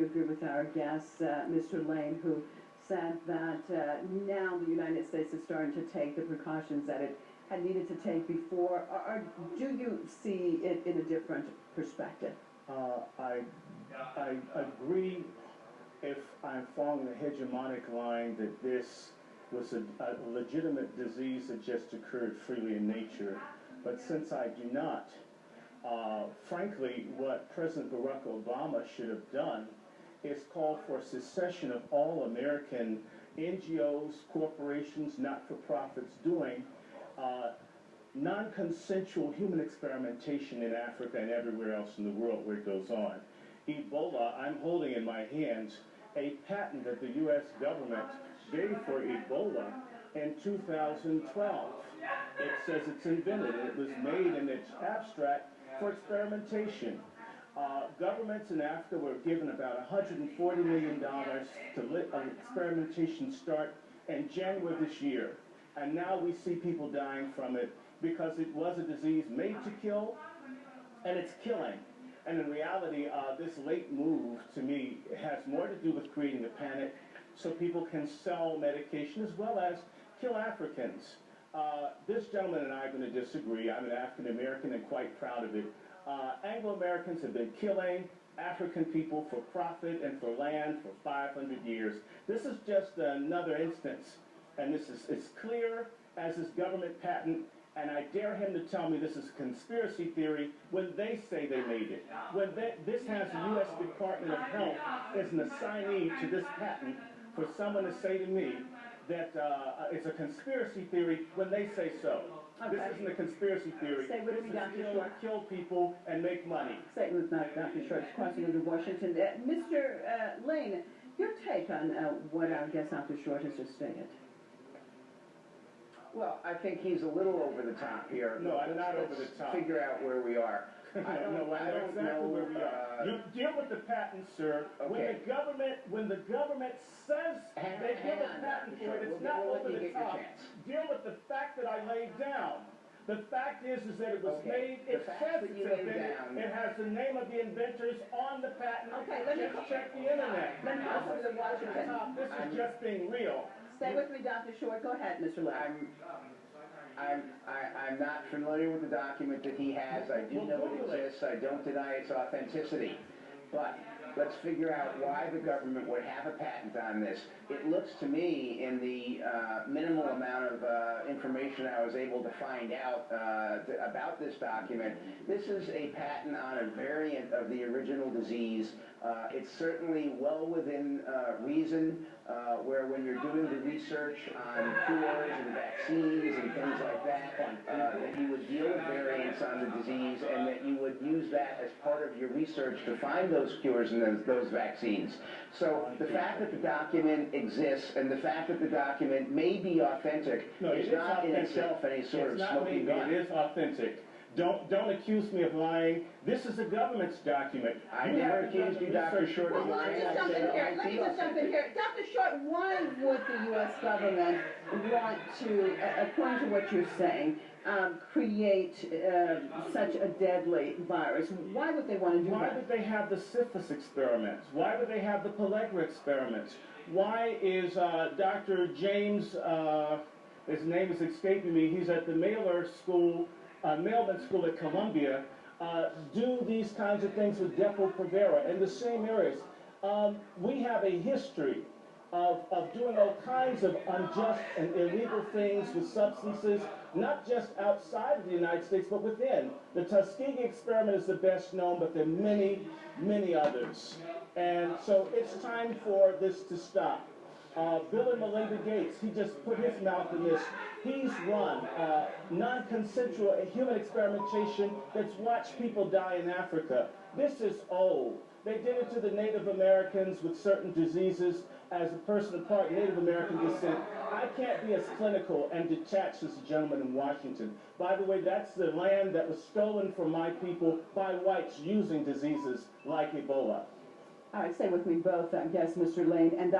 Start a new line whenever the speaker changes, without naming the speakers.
agree with our guest, Mr. Lane, who said that now the United States is starting to take the precautions that it had needed to take before. Or do you see it in a different perspective?
I agree, if I'm following the hegemonic line, that this was a legitimate disease that just occurred freely in nature. But since I do not, frankly, what President Barack Obama should have done is call for secession of all American NGOs, corporations, not-for-profits doing non-consensual human experimentation in Africa and everywhere else in the world where it goes on. Ebola, I'm holding in my hands a patent that the U.S. government gave for Ebola in 2012. It says it's invented, and it was made in its abstract for experimentation. Governments in Africa were given about $140 million to let experimentation start in January this year. And now we see people dying from it because it was a disease made to kill, and it's killing. And in reality, this late move, to me, has more to do with creating a panic so people can sell medication as well as kill Africans. This gentleman and I are going to disagree. I'm an African-American and quite proud of it. Anglo-Americans have been killing African people for profit and for land for 500 years. This is just another instance, and this is as clear as his government patent, and I dare him to tell me this is a conspiracy theory when they say they made it. When this has the U.S. Department of Health as an assignee to this patent, for someone to say to me that it's a conspiracy theory when they say so. Okay. This isn't a conspiracy theory.
Stay with me, Dr. Short.
Kill people and make money.
Stay with Dr. Short, crossing into Washington. Mr. Lane, your take on what our guest, Dr. Short, has just stated.
Well, I think he's a little over the top here.
No, I'm not over the top.
Figure out where we are.
I don't know exactly where we are. You deal with the patent, sir.
Okay.
When the government says they give a patent for it, it's not over the top. Deal with the fact that I laid down. The fact is that it was made, it says it's invented, it has the name of the inventors on the patent.
Okay, let me
check the internet.
Let me go to the Washington.
This is just being real.
Stay with me, Dr. Short. Go ahead, Mr. Lane.
I'm not familiar with the document that he has. I do know it exists. I don't deny its authenticity. But let's figure out why the government would have a patent on this. It looks to me, in the minimal amount of information I was able to find out about this document, this is a patent on a variant of the original disease. It's certainly well within reason, where when you're doing the research on cures and vaccines and things like that, that you would deal with variants on the disease and that you would use that as part of your research to find those cures and those vaccines. So the fact that the document exists and the fact that the document may be authentic is not in itself any sort of smoking gun.
It is authentic. Don't accuse me of lying. This is a government's document.
I never accused you, Dr. Short, of lying.
Let me just jump in here. Dr. Short, why would the U.S. government want to, according to what you're saying, create such a deadly virus? Why would they want to do that?
Why would they have the syphilis experiments? Why would they have the pellagra experiments? Why is Dr. James, his name is escaping me, he's at the Mailman School at Columbia, do these kinds of things with Depo-Provera in the same areas? We have a history of doing all kinds of unjust and illegal things with substances, not just outside of the United States, but within. The Tuskegee experiment is the best known, but there are many, many others. And so it's time for this to stop. Bill and Melinda Gates, he just put his mouth in this. He's run non-consensual human experimentation that's watched people die in Africa. This is old. They did it to the Native Americans with certain diseases. As a person of part Native American descent, I can't be as clinical and detached as the gentleman in Washington. By the way, that's the land that was stolen from my people by whites using diseases like Ebola.
All right, stay with me both, I guess, Mr. Lane and